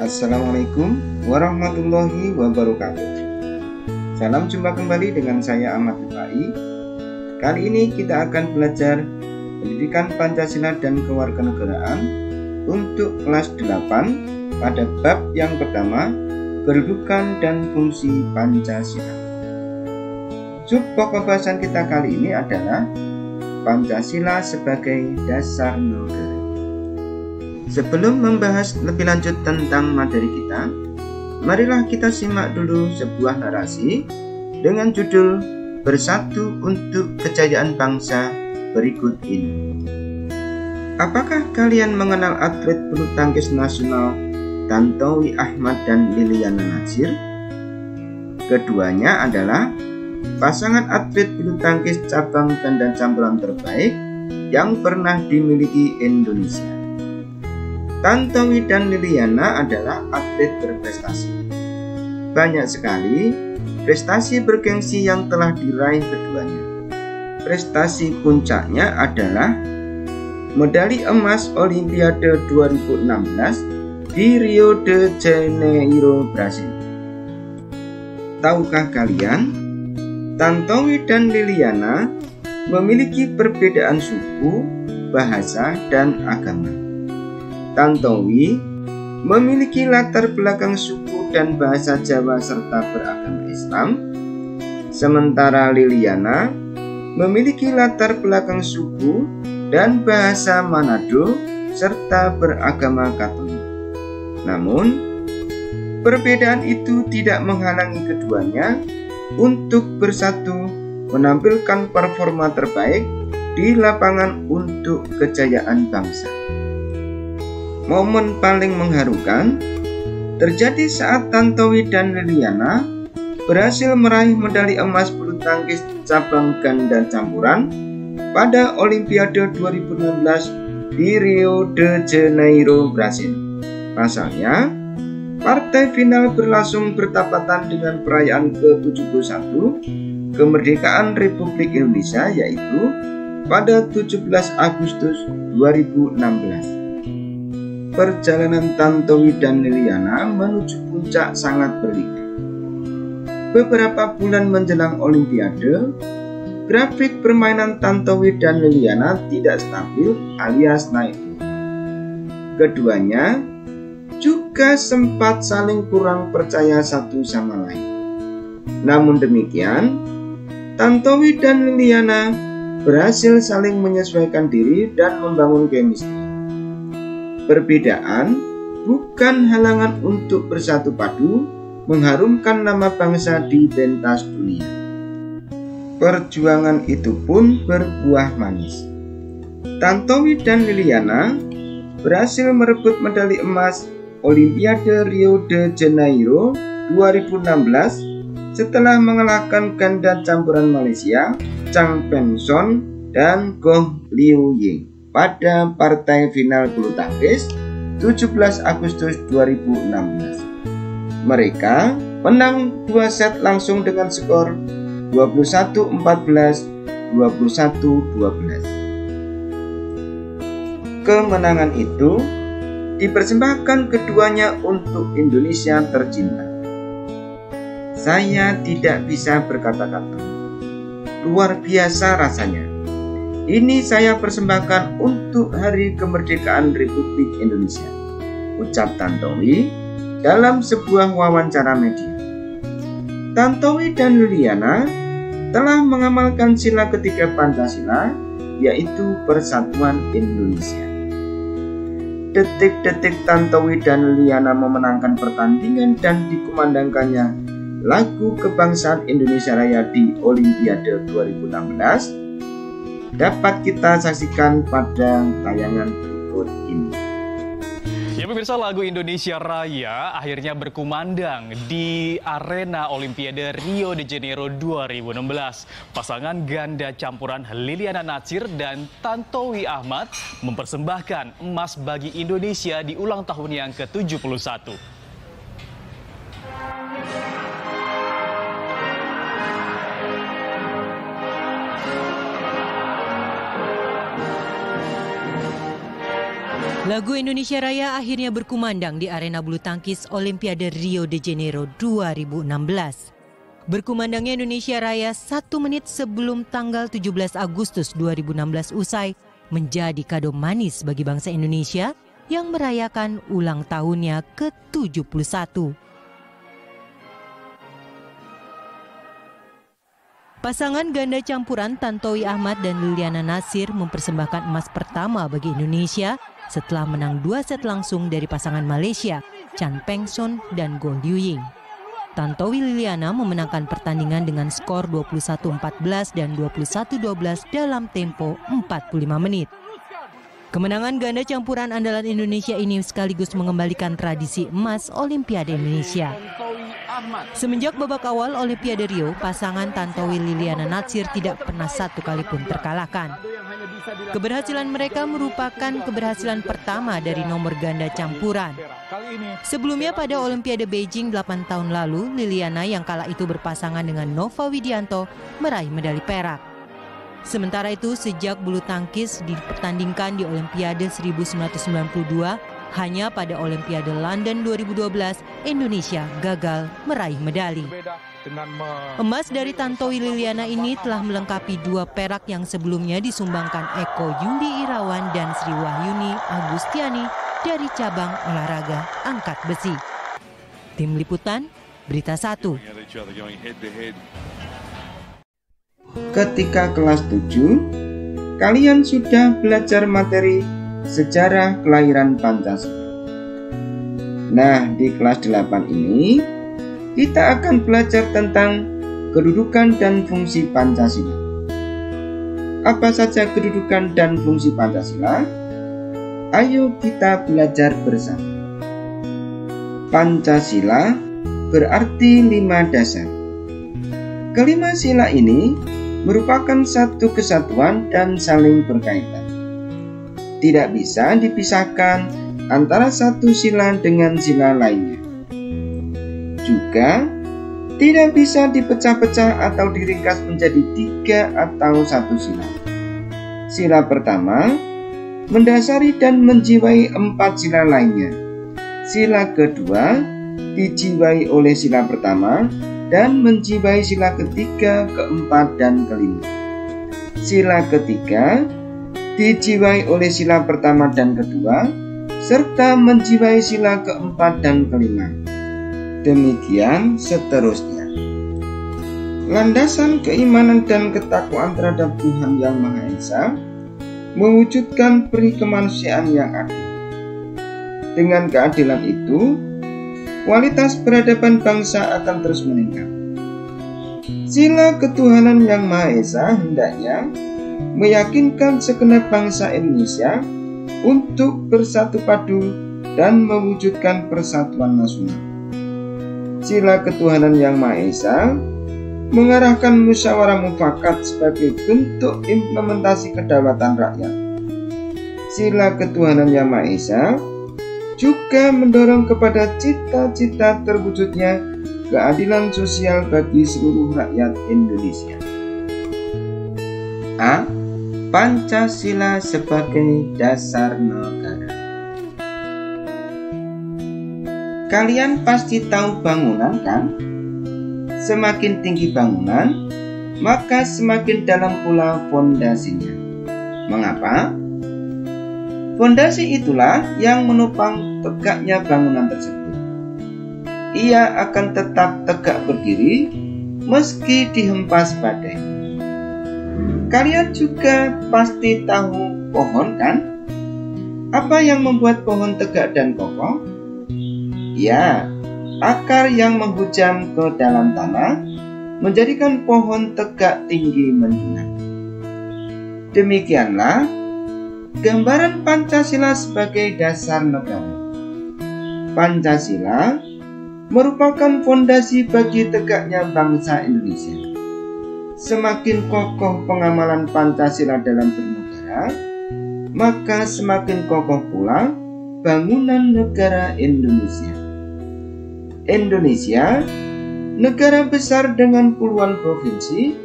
Assalamualaikum warahmatullahi wabarakatuh. Salam jumpa kembali dengan saya Ahmad Rifai. Kali ini kita akan belajar Pendidikan Pancasila dan Kewarganegaraan untuk kelas 8 pada bab yang pertama, Kedudukan dan Fungsi Pancasila. Subpokok pembahasan kita kali ini adalah Pancasila sebagai dasar negara. Sebelum membahas lebih lanjut tentang materi kita, marilah kita simak dulu sebuah narasi dengan judul Bersatu untuk Kejayaan Bangsa berikut ini. Apakah kalian mengenal atlet bulu tangkis nasional Tantowi Ahmad dan Liliana Natsir? Keduanya adalah pasangan atlet bulu tangkis cabang ganda campuran terbaik yang pernah dimiliki Indonesia. Tantowi dan Liliana adalah atlet berprestasi. Banyak sekali prestasi bergengsi yang telah diraih keduanya. Prestasi puncaknya adalah medali emas Olimpiade 2016 di Rio de Janeiro, Brasil. Tahukah kalian, Tantowi dan Liliana memiliki perbedaan suku, bahasa, dan agama. Tantowi memiliki latar belakang suku dan bahasa Jawa serta beragama Islam, sementara Liliana memiliki latar belakang suku dan bahasa Manado serta beragama Katolik. Namun, perbedaan itu tidak menghalangi keduanya untuk bersatu menampilkan performa terbaik di lapangan untuk kejayaan bangsa. Momen paling mengharukan terjadi saat Tantowi dan Liliana berhasil meraih medali emas bulu tangkis cabang ganda campuran pada Olimpiade 2016 di Rio de Janeiro, Brasil. Pasalnya, partai final berlangsung bertepatan dengan perayaan ke-71 kemerdekaan Republik Indonesia, yaitu pada 17 Agustus 2016. Perjalanan Tantowi dan Liliana menuju puncak sangat berliku. Beberapa bulan menjelang Olimpiade, grafik permainan Tantowi dan Liliana tidak stabil alias naik. Keduanya juga sempat saling kurang percaya satu sama lain. Namun demikian, Tantowi dan Liliana berhasil saling menyesuaikan diri dan membangun chemistry. Perbedaan bukan halangan untuk bersatu padu mengharumkan nama bangsa di pentas dunia. Perjuangan itu pun berbuah manis. Tantowi dan Liliana berhasil merebut medali emas Olimpiade Rio de Janeiro 2016 setelah mengalahkan ganda campuran Malaysia Chang Peng Son dan Goh Liu Ying pada partai final bulu tangkis 17 Agustus 2016. Mereka menang 2 set langsung dengan skor 21-14, 21-12. Kemenangan itu dipersembahkan keduanya untuk Indonesia tercinta. Saya tidak bisa berkata-kata. Luar biasa rasanya. Ini saya persembahkan untuk Hari Kemerdekaan Republik Indonesia, ucap Tantowi dalam sebuah wawancara media. Tantowi dan Liliana telah mengamalkan sila ketiga Pancasila, yaitu Persatuan Indonesia. Detik-detik Tantowi dan Liliana memenangkan pertandingan dan dikumandangkannya lagu kebangsaan Indonesia Raya di Olimpiade 2016, dapat kita saksikan pada tayangan berikut ini. Ya pemirsa, lagu Indonesia Raya akhirnya berkumandang di arena Olimpiade Rio de Janeiro 2016. Pasangan ganda campuran Liliana Natsir dan Tantowi Ahmad mempersembahkan emas bagi Indonesia di ulang tahun yang ke-71. Lagu Indonesia Raya akhirnya berkumandang di arena bulu tangkis Olimpiade Rio de Janeiro 2016. Berkumandangnya Indonesia Raya 1 menit sebelum tanggal 17 Agustus 2016 usai menjadi kado manis bagi bangsa Indonesia yang merayakan ulang tahunnya ke-71. Pasangan ganda campuran Tantowi Ahmad dan Liliana Natsir mempersembahkan emas pertama bagi Indonesia setelah menang 2 set langsung dari pasangan Malaysia, Chan Peng Son dan Goh Liu Ying. Tantowi Liliana memenangkan pertandingan dengan skor 21-14 dan 21-12 dalam tempo 45 menit. Kemenangan ganda campuran andalan Indonesia ini sekaligus mengembalikan tradisi emas Olimpiade Indonesia. Semenjak babak awal Olimpiade Rio, pasangan Tantowi Liliana Natsir tidak pernah satu kali pun terkalahkan. Keberhasilan mereka merupakan keberhasilan pertama dari nomor ganda campuran. Sebelumnya pada Olimpiade Beijing 8 tahun lalu, Liliana yang kala itu berpasangan dengan Nova Widianto meraih medali perak. Sementara itu, sejak bulu tangkis dipertandingkan di Olimpiade 1992, hanya pada Olimpiade London 2012, Indonesia gagal meraih medali. Emas dari Tantowi Liliana ini telah melengkapi 2 perak yang sebelumnya disumbangkan Eko Yuli Irawan dan Sri Wahyuni Agustiani dari cabang olahraga angkat besi. Tim Liputan, Berita 1. Ketika kelas 7, kalian sudah belajar materi sejarah kelahiran Pancasila. Nah, di kelas 8 ini kita akan belajar tentang kedudukan dan fungsi Pancasila. Apa saja kedudukan dan fungsi Pancasila? Ayo kita belajar bersama. Pancasila berarti 5 dasar. Kelima sila ini merupakan satu kesatuan dan saling berkaitan. Tidak bisa dipisahkan antara satu sila dengan sila lainnya. Juga tidak bisa dipecah-pecah atau diringkas menjadi 3 atau 1 sila. Sila pertama mendasari dan menjiwai 4 sila lainnya. Sila kedua dijiwai oleh sila pertama dan menjiwai sila ketiga, keempat, dan kelima. Sila ketiga dijiwai oleh sila pertama dan kedua, serta menjiwai sila keempat dan kelima. Demikian seterusnya. Landasan keimanan dan ketakwaan terhadap Tuhan Yang Maha Esa mewujudkan peri kemanusiaan yang adil. Dengan keadilan itu, kualitas peradaban bangsa akan terus meningkat. Sila ketuhanan Yang Maha Esa hendaknya meyakinkan segenap bangsa Indonesia untuk bersatu padu dan mewujudkan persatuan nasional. Sila ketuhanan Yang Maha Esa mengarahkan musyawarah mufakat sebagai bentuk implementasi kedaulatan rakyat. Sila ketuhanan Yang Maha Esa juga mendorong kepada cita-cita terwujudnya keadilan sosial bagi seluruh rakyat Indonesia. A. Pancasila sebagai dasar negara. Kalian pasti tahu bangunan, kan? Semakin tinggi bangunan, maka semakin dalam pula fondasinya. Mengapa? Fondasi itulah yang menopang tegaknya bangunan tersebut. Ia akan tetap tegak berdiri meski dihempas badai. Kalian juga pasti tahu pohon, kan? Apa yang membuat pohon tegak dan kokoh? Ya, akar yang menghujam ke dalam tanah menjadikan pohon tegak tinggi menjulang. Demikianlah gambaran Pancasila sebagai dasar negara. Pancasila merupakan fondasi bagi tegaknya bangsa Indonesia. Semakin kokoh pengamalan Pancasila dalam bernegara, maka semakin kokoh pula bangunan negara Indonesia. Indonesia, negara besar dengan puluhan provinsi,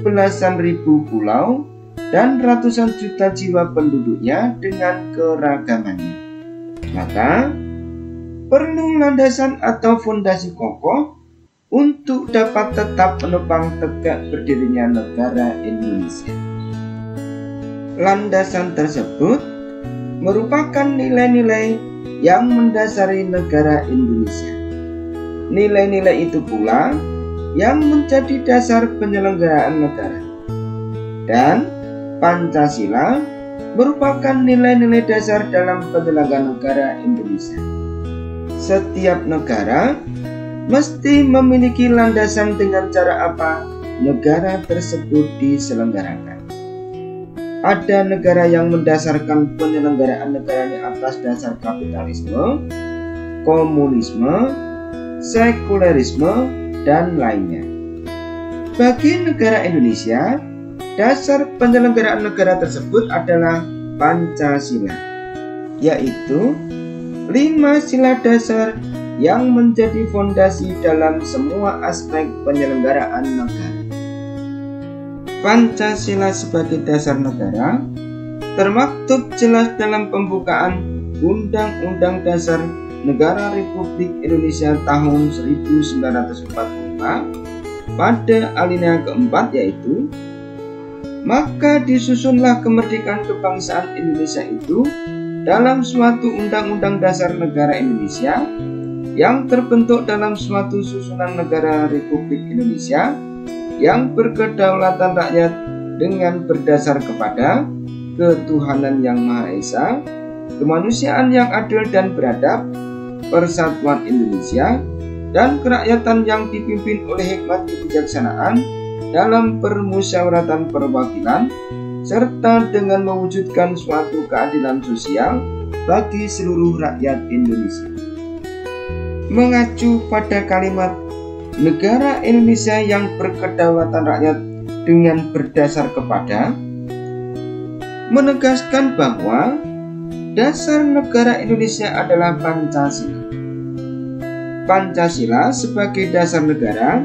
belasan ribu pulau, dan ratusan juta jiwa penduduknya dengan keragamannya. Maka, perlu landasan atau fondasi kokoh untuk dapat tetap menopang tegak berdirinya negara Indonesia. Landasan tersebut merupakan nilai-nilai yang mendasari negara Indonesia. Nilai-nilai itu pula yang menjadi dasar penyelenggaraan negara. Dan Pancasila merupakan nilai-nilai dasar dalam penyelenggaraan negara Indonesia. Setiap negara mesti memiliki landasan dengan cara apa negara tersebut diselenggarakan. Ada negara yang mendasarkan penyelenggaraan negaranya atas dasar kapitalisme, komunisme, sekulerisme, dan lainnya. Bagi negara Indonesia, dasar penyelenggaraan negara tersebut adalah Pancasila, yaitu 5 sila dasar yang menjadi fondasi dalam semua aspek penyelenggaraan negara. Pancasila sebagai dasar negara termaktub jelas dalam pembukaan Undang-Undang Dasar Negara Republik Indonesia tahun 1945 pada alinea keempat, yaitu maka disusunlah kemerdekaan kebangsaan Indonesia itu dalam suatu Undang-Undang Dasar Negara Indonesia yang terbentuk dalam suatu susunan negara Republik Indonesia yang berkedaulatan rakyat dengan berdasar kepada ketuhanan yang Maha Esa, kemanusiaan yang adil dan beradab, persatuan Indonesia, dan kerakyatan yang dipimpin oleh hikmat kebijaksanaan dalam permusyawaratan perwakilan, serta dengan mewujudkan suatu keadilan sosial bagi seluruh rakyat Indonesia. Mengacu pada kalimat negara Indonesia yang berkedaulatan rakyat dengan berdasar kepada, menegaskan bahwa dasar negara Indonesia adalah Pancasila. Pancasila sebagai dasar negara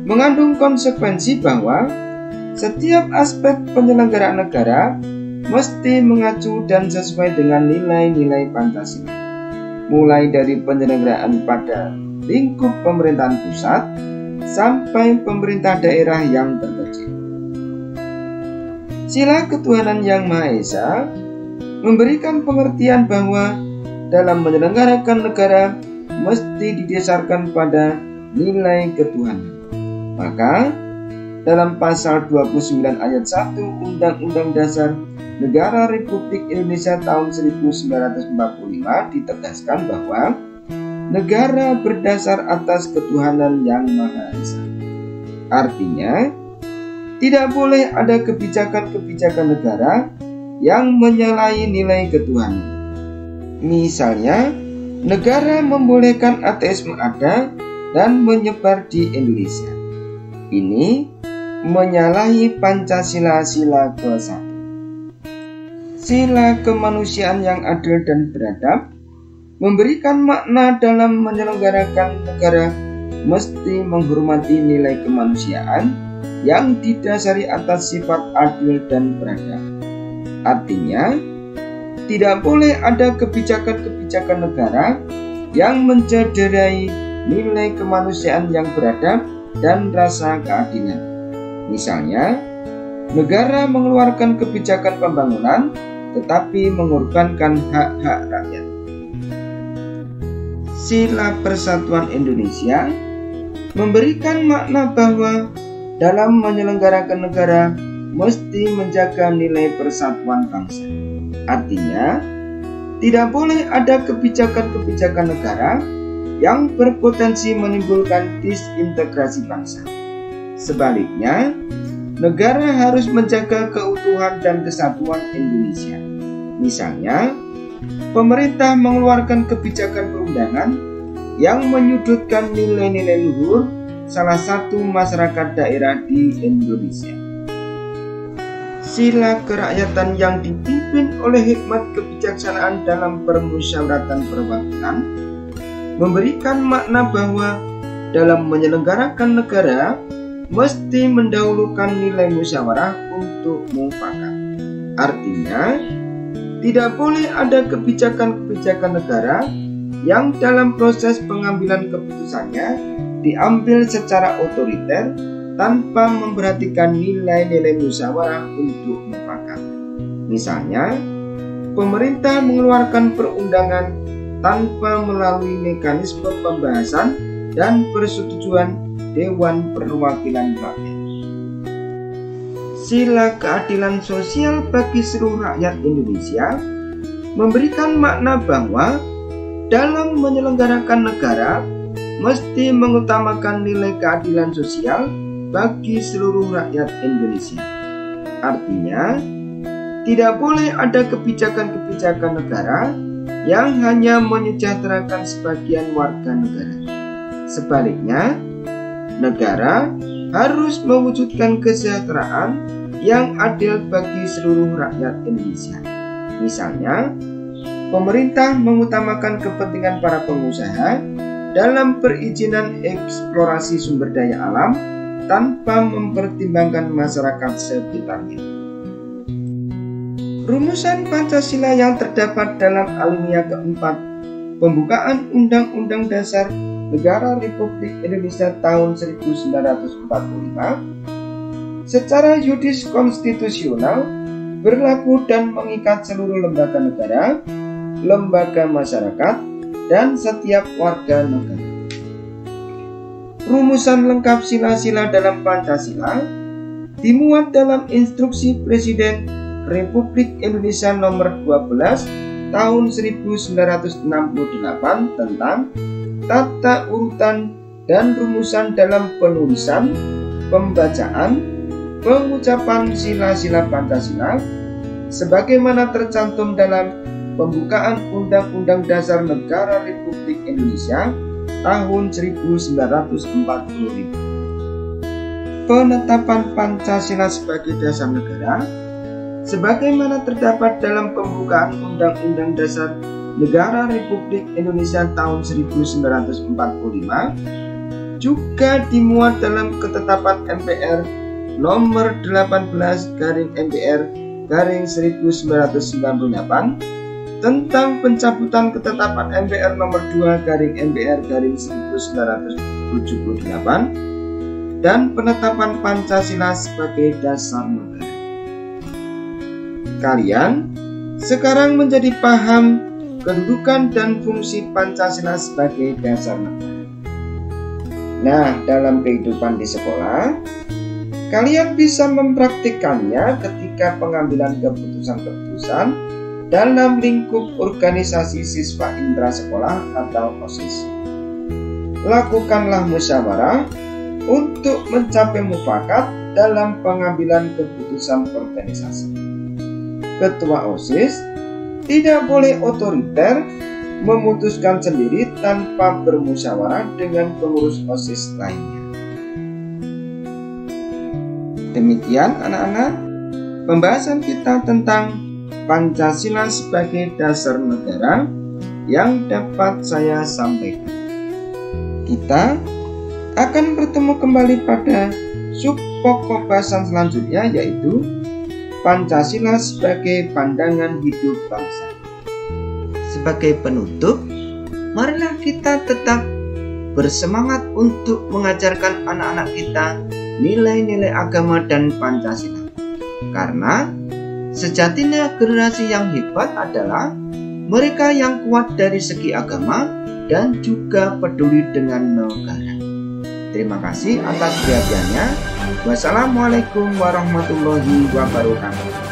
mengandung konsekuensi bahwa setiap aspek penyelenggaraan negara mesti mengacu dan sesuai dengan nilai-nilai Pancasila, mulai dari penyelenggaraan pada lingkup pemerintahan pusat sampai pemerintah daerah yang terkecil. Sila ketuhanan yang Maha Esa memberikan pengertian bahwa dalam menyelenggarakan negara mesti didasarkan pada nilai ketuhanan. Maka dalam pasal 29 ayat 1 Undang-Undang Dasar Negara Republik Indonesia tahun 1945 ditegaskan bahwa negara berdasar atas ketuhanan yang Maha Esa. Artinya, tidak boleh ada kebijakan-kebijakan negara yang menyalahi nilai ketuhanan. Misalnya, negara membolehkan ateisme ada dan menyebar di Indonesia. Ini menyalahi Pancasila sila ke-1. Sila kemanusiaan yang adil dan beradab memberikan makna dalam menyelenggarakan negara mesti menghormati nilai kemanusiaan yang didasari atas sifat adil dan beradab. Artinya, tidak boleh ada kebijakan-kebijakan negara yang mencederai nilai kemanusiaan yang beradab dan rasa keadilan. Misalnya, negara mengeluarkan kebijakan pembangunan tetapi mengorbankan hak-hak rakyat. Sila Persatuan Indonesia memberikan makna bahwa dalam menyelenggarakan negara mesti menjaga nilai persatuan bangsa. Artinya, tidak boleh ada kebijakan-kebijakan negara yang berpotensi menimbulkan disintegrasi bangsa. Sebaliknya, negara harus menjaga keutuhan dan kesatuan Indonesia. Misalnya, pemerintah mengeluarkan kebijakan perundangan yang menyudutkan nilai-nilai luhur salah satu masyarakat daerah di Indonesia. Sila kerakyatan yang dipimpin oleh hikmat kebijaksanaan dalam permusyawaratan perwakilan memberikan makna bahwa dalam menyelenggarakan negara mesti mendahulukan nilai musyawarah untuk mufakat. Artinya, tidak boleh ada kebijakan-kebijakan negara yang dalam proses pengambilan keputusannya diambil secara otoriter tanpa memperhatikan nilai-nilai musyawarah untuk mufakat. Misalnya, pemerintah mengeluarkan perundangan tanpa melalui mekanisme pembahasan dan persetujuan Dewan Perwakilan Rakyat. Sila keadilan sosial bagi seluruh rakyat Indonesia memberikan makna bahwa dalam menyelenggarakan negara mesti mengutamakan nilai keadilan sosial bagi seluruh rakyat Indonesia. Artinya, tidak boleh ada kebijakan-kebijakan negara yang hanya menyejahterakan sebagian warga negara. Sebaliknya, negara harus mewujudkan kesejahteraan yang adil bagi seluruh rakyat Indonesia. Misalnya, pemerintah mengutamakan kepentingan para pengusaha dalam perizinan eksplorasi sumber daya alam tanpa mempertimbangkan masyarakat sekitarnya. Rumusan Pancasila yang terdapat dalam alinea keempat pembukaan Undang-Undang Dasar Negara Republik Indonesia tahun 1945 secara yudis konstitusional berlaku dan mengikat seluruh lembaga negara, lembaga masyarakat, dan setiap warga negara. Rumusan lengkap sila-sila dalam Pancasila dimuat dalam Instruksi Presiden Republik Indonesia Nomor 12 Tahun 1968 tentang tata urutan dan rumusan dalam penulisan, pembacaan, pengucapan sila-sila Pancasila sebagaimana tercantum dalam pembukaan Undang-Undang Dasar Negara Republik Indonesia tahun 1945. Penetapan Pancasila sebagai dasar negara sebagaimana terdapat dalam pembukaan Undang-Undang Dasar Negara Republik Indonesia tahun 1945 juga dimuat dalam ketetapan MPR nomor 18/MPR/1998 tentang pencabutan ketetapan MPR nomor 2/MPR/1978 dan penetapan Pancasila sebagai dasar negara. Kalian sekarang menjadi paham kedudukan dan fungsi Pancasila sebagai dasar negara. Nah, dalam kehidupan di sekolah, kalian bisa mempraktikkannya ketika pengambilan keputusan-keputusan dalam lingkup organisasi siswa intrasekolah atau OSIS. Lakukanlah musyawarah untuk mencapai mufakat dalam pengambilan keputusan organisasi. Ketua OSIS tidak boleh otoriter memutuskan sendiri tanpa bermusyawarah dengan pengurus OSIS lainnya. Demikian anak-anak, pembahasan kita tentang Pancasila sebagai dasar negara yang dapat saya sampaikan. Kita akan bertemu kembali pada subpokok bahasan selanjutnya, yaitu Pancasila sebagai pandangan hidup bangsa. Sebagai penutup, marilah kita tetap bersemangat untuk mengajarkan anak-anak kita nilai-nilai agama dan Pancasila. Karena sejatinya generasi yang hebat adalah mereka yang kuat dari segi agama dan juga peduli dengan negara. Terima kasih atas perhatiannya. Wassalamualaikum warahmatullahi wabarakatuh.